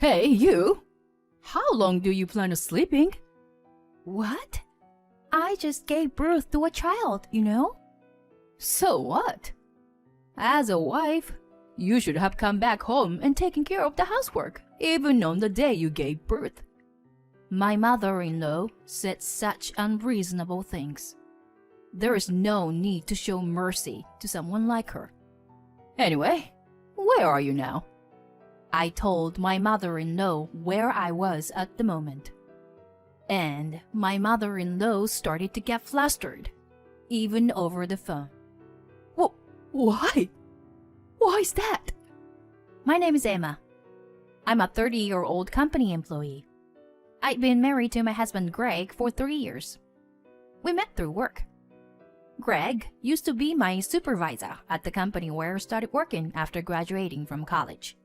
Hey, you! How long do you plan on sleeping? What? I just gave birth to a child, you know? So what? As a wife, you should have come back home and taken care of the housework, even on the day you gave birth. My mother-in-law said such unreasonable things. There is no need to show mercy to someone like her. Anyway, where are you now? I told my mother-in-law where I was at the moment. And my mother-in-law started to get flustered, even over the phone. Why? Why is that? My name is Emma. I'm a 30-year-old company employee. I'd been married to my husband Greg for 3 years. We met through work. Greg used to be my supervisor at the company where I started working after graduating from college.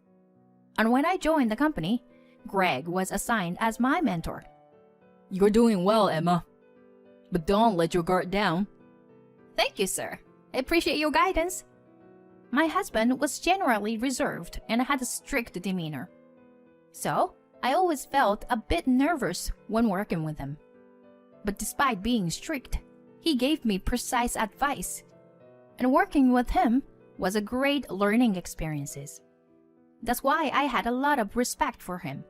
And when I joined the company, Greg was assigned as my mentor. You're doing well, Emma. But don't let your guard down. Thank you, sir. I appreciate your guidance. My husband was generally reserved and had a strict demeanor. So, I always felt a bit nervous when working with him. But despite being strict, he gave me precise advice. And working with him was a great learning experience. That's why I had a lot of respect for him.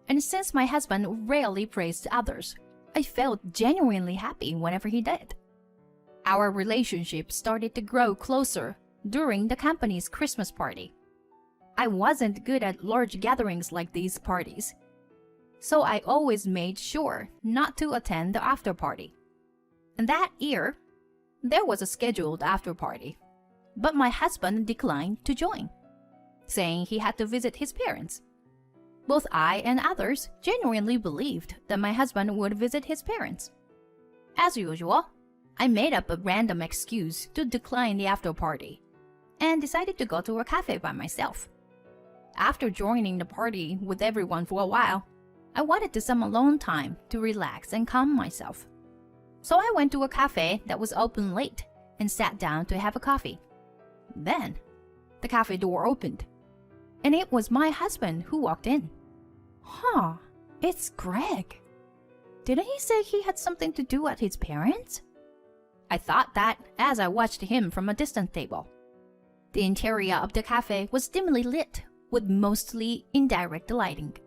And since my husband rarely praised others, I felt genuinely happy whenever he did. Our relationship started to grow closer during the company's Christmas party. I wasn't good at large gatherings like these parties, so I always made sure not to attend the after party. And that year, there was a scheduled after party, but my husband declined to join, saying he had to visit his parents. Both I and others genuinely believed that my husband would visit his parents. As usual, I made up a random excuse to decline the after party and decided to go to a cafe by myself. After joining the party with everyone for a while, I wanted some alone time to relax and calm myself. So I went to a cafe that was open late and sat down to have a coffee. Then, the cafe door opened, and it was my husband who walked in. Huh, it's Greg. Didn't he say he had something to do at his parents'? I thought that as I watched him from a distant table. The interior of the cafe was dimly lit with mostly indirect lighting,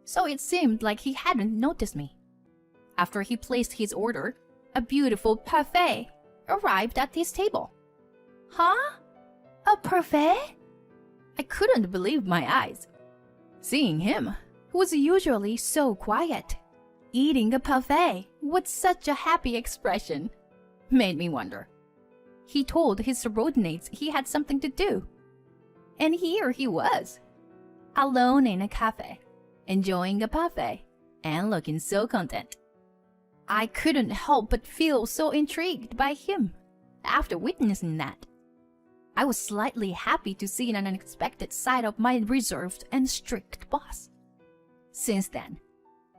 so it seemed like he hadn't noticed me. After he placed his order, a beautiful parfait arrived at his table. Huh? A parfait? I couldn't believe my eyes. Seeing him, who was usually so quiet, eating a parfait with such a happy expression, made me wonder. He told his subordinates he had something to do. And here he was, alone in a cafe, enjoying a parfait, and looking so content. I couldn't help but feel so intrigued by him after witnessing that. I was slightly happy to see an unexpected side of my reserved and strict boss. Since then,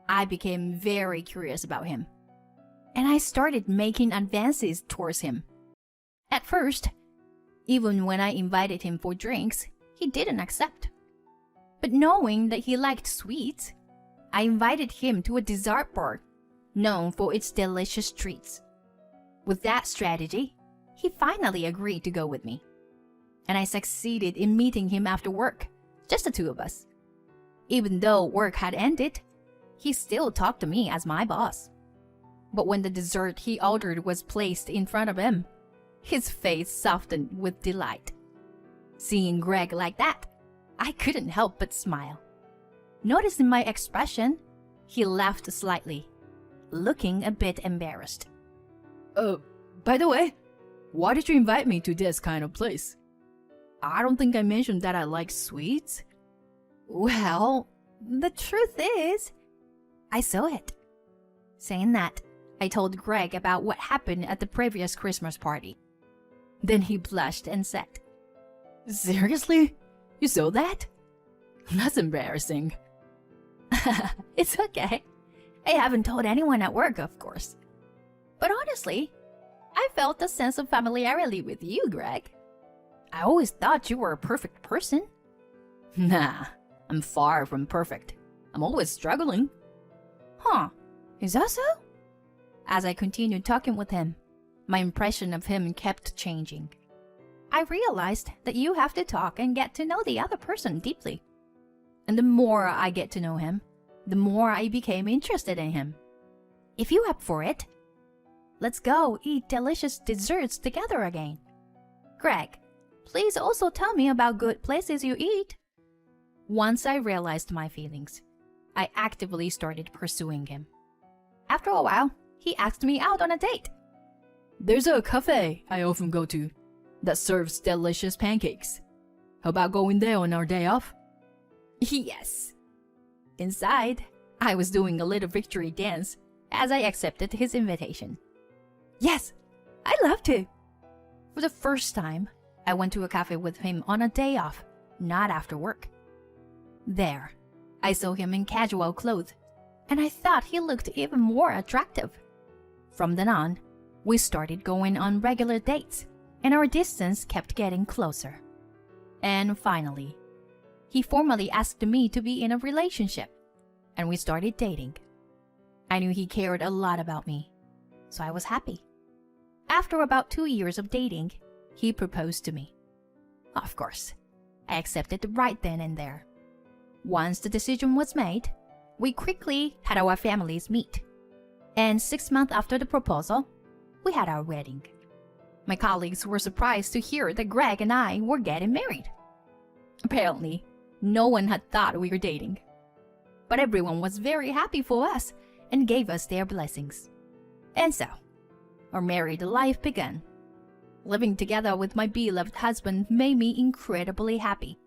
I became very curious about him, and I started making advances towards him. At first, even when I invited him for drinks, he didn't accept. But knowing that he liked sweets, I invited him to a dessert bar known for its delicious treats. With that strategy, he finally agreed to go with me. And I succeeded in meeting him after work, just the two of us. Even though work had ended, he still talked to me as my boss. But when the dessert he ordered was placed in front of him, his face softened with delight. Seeing Greg like that, I couldn't help but smile. Noticing my expression, he laughed slightly, looking a bit embarrassed. By the way, why did you invite me to this kind of place? I don't think I mentioned that I like sweets. Well, the truth is, I saw it. Saying that, I told Greg about what happened at the previous Christmas party. Then he blushed and said, Seriously? You saw that? That's embarrassing. It's okay. I haven't told anyone at work, of course. But honestly, I felt a sense of familiarity with you, Greg. I always thought you were a perfect person. Nah, I'm far from perfect. I'm always struggling. Huh, is that so? As I continued talking with him, my impression of him kept changing. I realized that you have to talk and get to know the other person deeply. And the more I get to know him, the more I became interested in him. If you're up for it, let's go eat delicious desserts together again. Greg, please also tell me about good places you eat. Once I realized my feelings, I actively started pursuing him. After a while, he asked me out on a date. There's a cafe I often go to that serves delicious pancakes. How about going there on our day off? Yes. Inside, I was doing a little victory dance as I accepted his invitation. Yes, I'd love to. For the first time, I went to a cafe with him on a day off, not after work. There, I saw him in casual clothes, and I thought he looked even more attractive. From then on, we started going on regular dates, and our distance kept getting closer. And finally, he formally asked me to be in a relationship, and we started dating. I knew he cared a lot about me, so I was happy. After about 2 years of dating, he proposed to me. Of course, I accepted right then and there. Once the decision was made, we quickly had our families meet. And 6 months after the proposal, we had our wedding. My colleagues were surprised to hear that Greg and I were getting married. Apparently, no one had thought we were dating. But everyone was very happy for us and gave us their blessings. And so, our married life began. Living together with my beloved husband made me incredibly happy.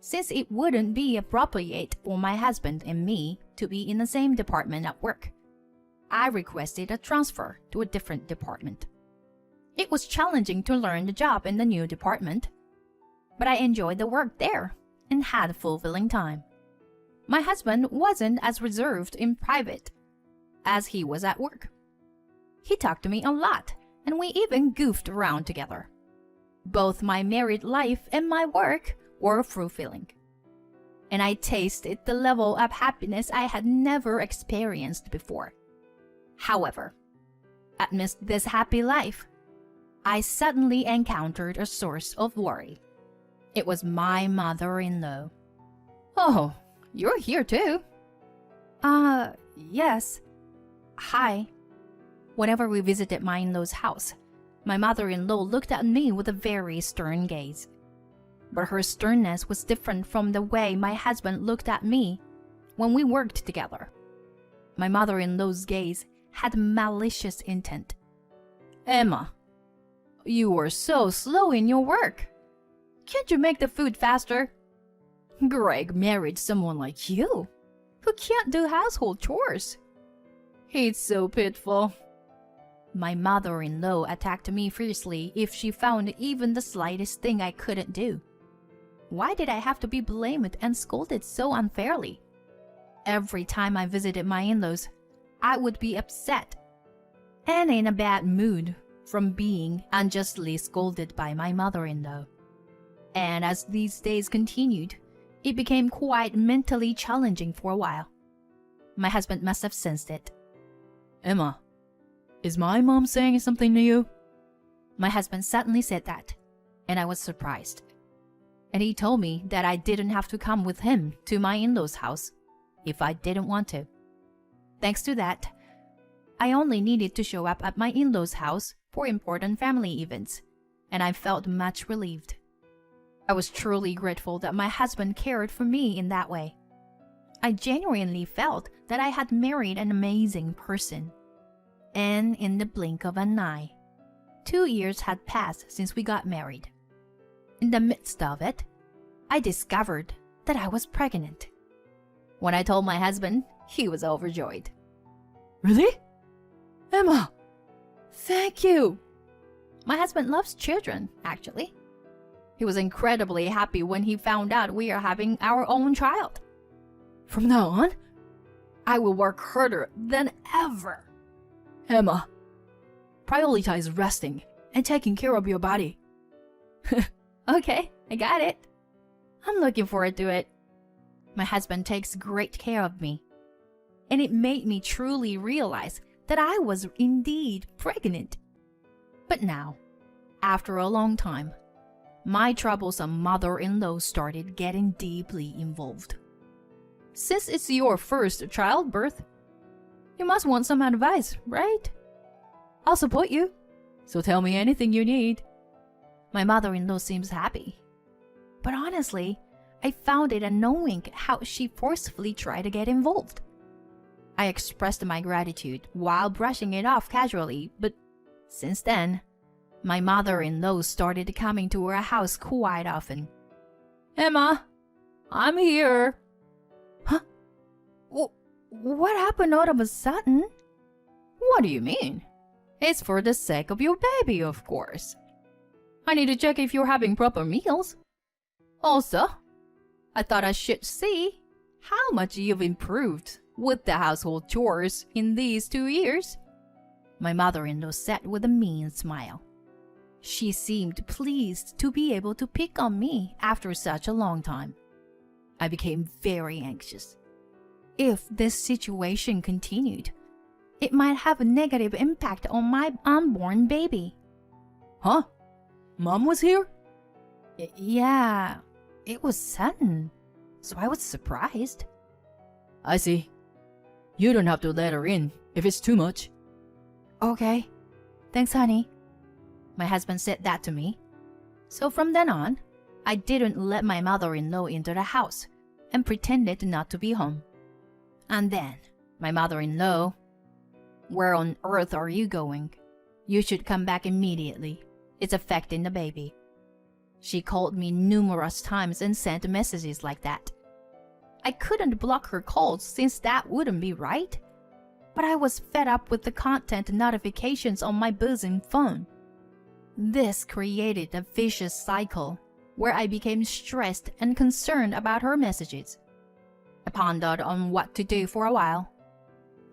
Since it wouldn't be appropriate for my husband and me to be in the same department at work, I requested a transfer to a different department. It was challenging to learn the job in the new department, but I enjoyed the work there and had a fulfilling time. My husband wasn't as reserved in private as he was at work. He talked to me a lot, and we even goofed around together. Both my married life and my work were fulfilling, and I tasted the level of happiness I had never experienced before. However, amidst this happy life, I suddenly encountered a source of worry. It was my mother-in-law. Oh, you're here too. Yes. Hi. Whenever we visited my in-law's house, my mother-in-law looked at me with a very stern gaze. But her sternness was different from the way my husband looked at me when we worked together. My mother-in-law's gaze had malicious intent. Emma, you were so slow in your work. Can't you make the food faster? Greg married someone like you, who can't do household chores. It's so pitiful. My mother-in-law attacked me fiercely if she found even the slightest thing I couldn't do. Why did I have to be blamed and scolded so unfairly? Every time I visited my in-laws, I would be upset and in a bad mood from being unjustly scolded by my mother-in-law. And as these days continued, it became quite mentally challenging for a while. My husband must have sensed it. Emma, is my mom saying something to you? My husband suddenly said that, and I was surprised. And he told me that I didn't have to come with him to my in-laws' house if I didn't want to. Thanks to that, I only needed to show up at my in-laws' house for important family events, and I felt much relieved. I was truly grateful that my husband cared for me in that way. I genuinely felt that I had married an amazing person. And in the blink of an eye, 2 years had passed since we got married. In the midst of it, I discovered that I was pregnant. When I told my husband, he was overjoyed. Really? Emma, thank you. My husband loves children, actually. He was incredibly happy when he found out we are having our own child. From now on, I will work harder than ever. Emma, prioritize resting and taking care of your body. Okay, I got it. I'm looking forward to it. My husband takes great care of me. And it made me truly realize that I was indeed pregnant. But now, after a long time, my troublesome mother-in-law started getting deeply involved. Since it's your first childbirth, you must want some advice, right? I'll support you, so tell me anything you need. My mother-in-law seems happy. But honestly, I found it annoying how she forcefully tried to get involved. I expressed my gratitude while brushing it off casually, but since then, my mother-in-law started coming to our house quite often. Emma, I'm here. Huh? What happened all of a sudden? What do you mean? It's for the sake of your baby, of course. I need to check if you're having proper meals. Also, I thought I should see how much you've improved with the household chores in these 2 years. My mother-in-law said with a mean smile. She seemed pleased to be able to pick on me after such a long time. I became very anxious. If this situation continued, it might have a negative impact on my unborn baby. Huh? Mom was here? Yeah, it was sudden, so I was surprised. I see. You don't have to let her in if it's too much. Okay. Thanks, honey. My husband said that to me. So from then on, I didn't let my mother-in-law into the house and pretended not to be home. And then, my mother-in-law, "Where on earth are you going? You should come back immediately. It's affecting the baby." She called me numerous times and sent messages like that. I couldn't block her calls since that wouldn't be right. But I was fed up with the content notifications on my buzzing phone. This created a vicious cycle where I became stressed and concerned about her messages. I pondered on what to do for a while,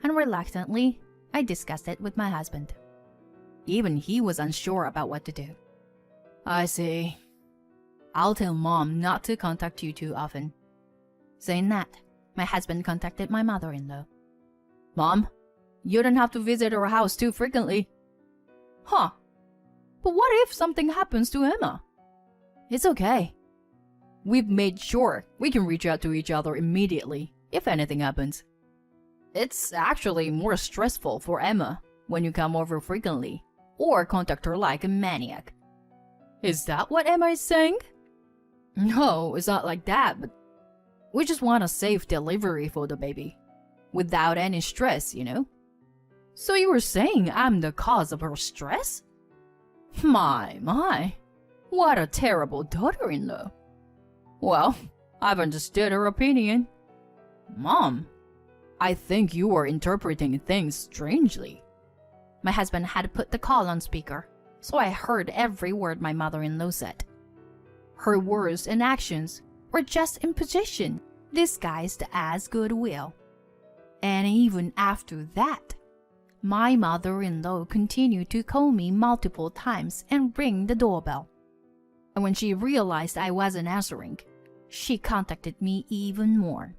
and reluctantly, I discussed it with my husband. Even he was unsure about what to do. I see. I'll tell Mom not to contact you too often. Saying that, my husband contacted my mother-in-law. Mom, you don't have to visit our house too frequently. Huh? But what if something happens to Emma? It's okay. We've made sure we can reach out to each other immediately if anything happens. It's actually more stressful for Emma when you come over frequently or contact her like a maniac. Is that what Emma is saying? No, it's not like that, but we just want a safe delivery for the baby. Without any stress, you know? So you were saying I'm the cause of her stress? My. What a terrible daughter-in-law. Well, I've understood her opinion. Mom, I think you are interpreting things strangely. My husband had put the call on speaker, so I heard every word my mother-in-law said. Her words and actions were just imposition, disguised as goodwill. And even after that, my mother-in-law continued to call me multiple times and ring the doorbell. And when she realized I wasn't answering, she contacted me even more.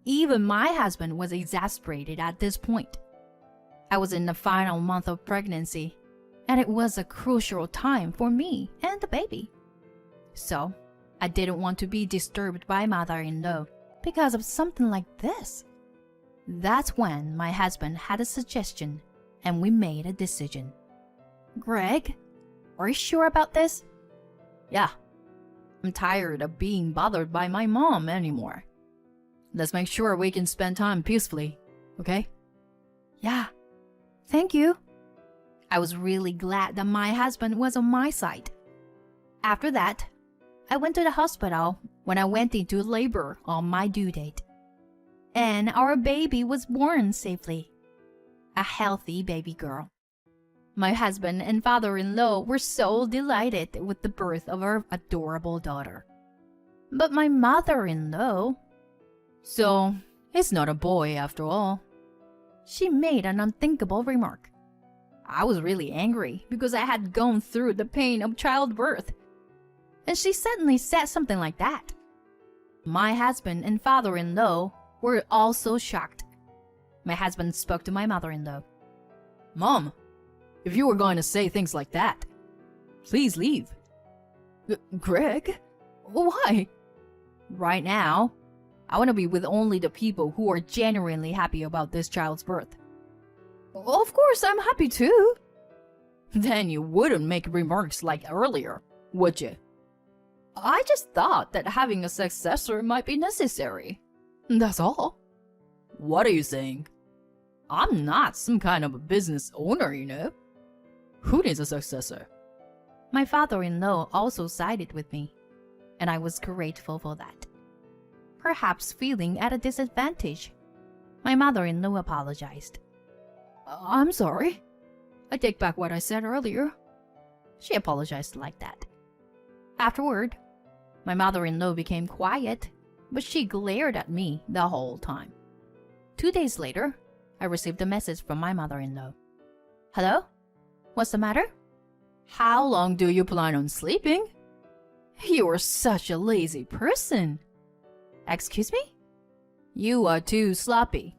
Even my husband was exasperated at this point. I was in the final month of pregnancy, and it was a crucial time for me and the baby. So, I didn't want to be disturbed by mother-in-law because of something like this. That's when my husband had a suggestion, and we made a decision. Greg, are you sure about this? Yeah. I'm tired of being bothered by my mom anymore. Let's make sure we can spend time peacefully, okay? Yeah. Thank you. I was really glad that my husband was on my side. After that, I went to the hospital when I went into labor on my due date. And our baby was born safely. A healthy baby girl. My husband and father-in-law were so delighted with the birth of our adorable daughter. But my mother-in-law... So, it's not a boy after all. She made an unthinkable remark. I was really angry because I had gone through the pain of childbirth. And she suddenly said something like that. My husband and father-in-law were also shocked. My husband spoke to my mother-in-law. Mom, if you were going to say things like that, please leave. Greg? Why? Right now, I want to be with only the people who are genuinely happy about this child's birth. Of course, I'm happy too. Then you wouldn't make remarks like earlier, would you? I just thought that having a successor might be necessary. That's all. What are you saying? I'm not some kind of a business owner, you know. Who needs a successor? My father-in-law also sided with me, and I was grateful for that. Perhaps feeling at a disadvantage, my mother-in-law apologized. I'm sorry. I take back what I said earlier. She apologized like that. Afterward, my mother-in-law became quiet, but she glared at me the whole time. 2 days later, I received a message from my mother-in-law. Hello? What's the matter? How long do you plan on sleeping? You're such a lazy person. Excuse me? You are too sloppy.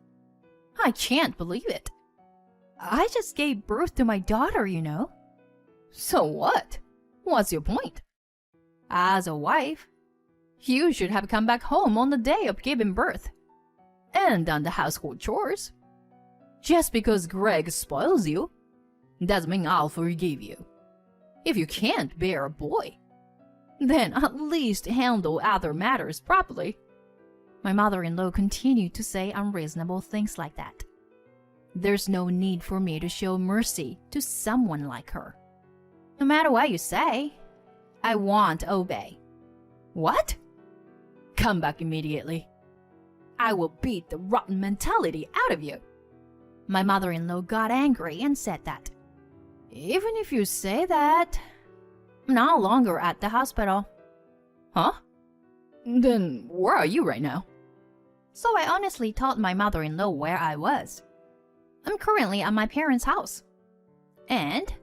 I can't believe it. I just gave birth to my daughter, you know. So what? What's your point? As a wife, you should have come back home on the day of giving birth and done the household chores. Just because Greg spoils you doesn't mean I'll forgive you. If you can't bear a boy, then at least handle other matters properly. My mother-in-law continued to say unreasonable things like that. There's no need for me to show mercy to someone like her. No matter what you say, I won't obey. What? Come back immediately. I will beat the rotten mentality out of you. My mother-in-law got angry and said that. Even if you say that, I'm no longer at the hospital. Huh? Then where are you right now? So I honestly told my mother-in-law where I was. I'm currently at my parents' house. And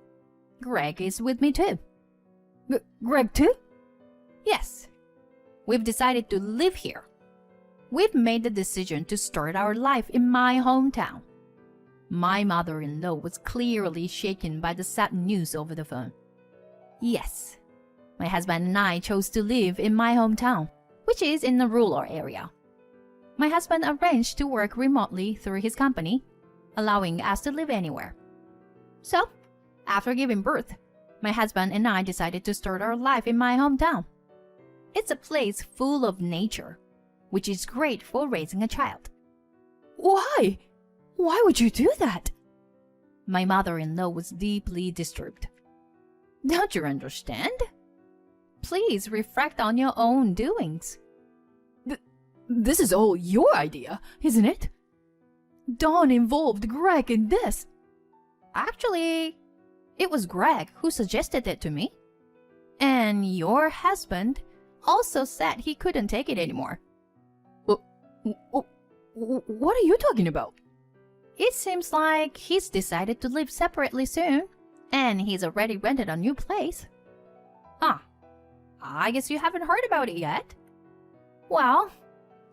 Greg is with me too. Greg too? Yes. We've decided to live here. We've made the decision to start our life in my hometown. My mother-in-law was clearly shaken by the sad news over the phone. Yes, my husband and I chose to live in my hometown, which is in a rural area. My husband arranged to work remotely through his company, allowing us to live anywhere. So, after giving birth, my husband and I decided to start our life in my hometown. It's a place full of nature, which is great for raising a child. Why? Why would you do that? My mother-in-law was deeply disturbed. Don't you understand? Please reflect on your own doings. This is all your idea, isn't it? Dawn involved Greg in this. Actually, it was Greg who suggested it to me. And your husband also said he couldn't take it anymore. What are you talking about? It seems like he's decided to live separately soon, and he's already rented a new place. Ah, I guess you haven't heard about it yet. Well,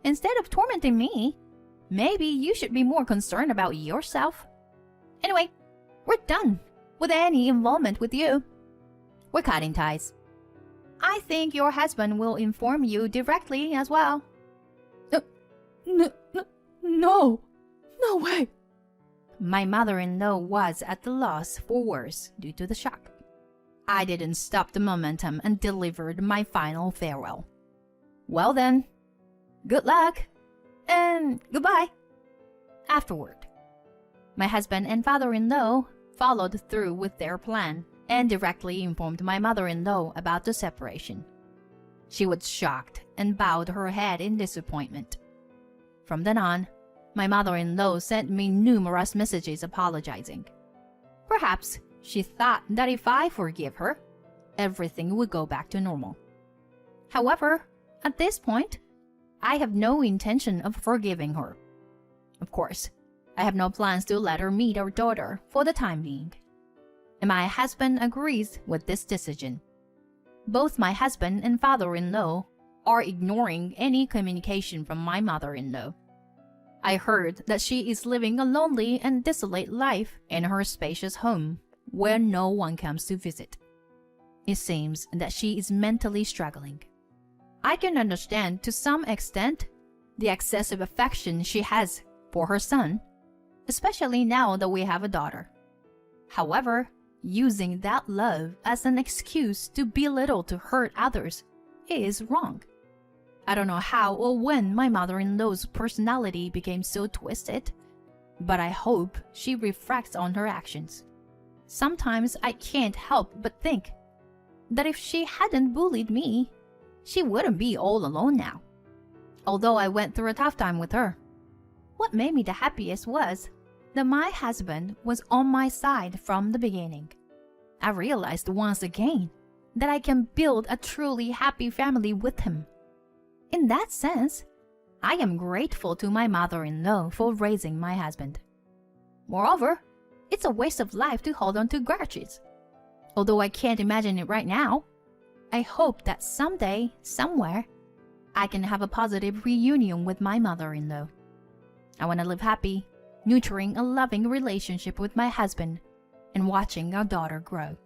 instead of tormenting me, maybe you should be more concerned about yourself. Anyway, we're done with any involvement with you. We're cutting ties. I think your husband will inform you directly as well. No way. My mother-in-law was at the loss for words due to the shock. I didn't stop the momentum and delivered my final farewell. Well then, good luck, and goodbye. Afterward, my husband and father-in-law followed through with their plan and directly informed my mother-in-law about the separation. She was shocked and bowed her head in disappointment. From then on, my mother-in-law sent me numerous messages apologizing. Perhaps she thought that if I forgive her, everything would go back to normal. However, at this point, I have no intention of forgiving her. Of course, I have no plans to let her meet our daughter for the time being. And my husband agrees with this decision. Both my husband and father-in-law are ignoring any communication from my mother-in-law. I heard that she is living a lonely and desolate life in her spacious home, where no one comes to visit. It seems that she is mentally struggling. I can understand to some extent the excessive affection she has for her son, especially now that we have a daughter. However, using that love as an excuse to belittle to hurt others is wrong. I don't know how or when my mother-in-law's personality became so twisted, but I hope she reflects on her actions. Sometimes I can't help but think that if she hadn't bullied me, she wouldn't be all alone now. Although I went through a tough time with her, what made me the happiest was that my husband was on my side from the beginning. I realized once again that I can build a truly happy family with him. In that sense, I am grateful to my mother-in-law for raising my husband. Moreover, it's a waste of life to hold on to grudges. Although I can't imagine it right now, I hope that someday, somewhere, I can have a positive reunion with my mother-in-law. I want to live happy, nurturing a loving relationship with my husband, and watching our daughter grow.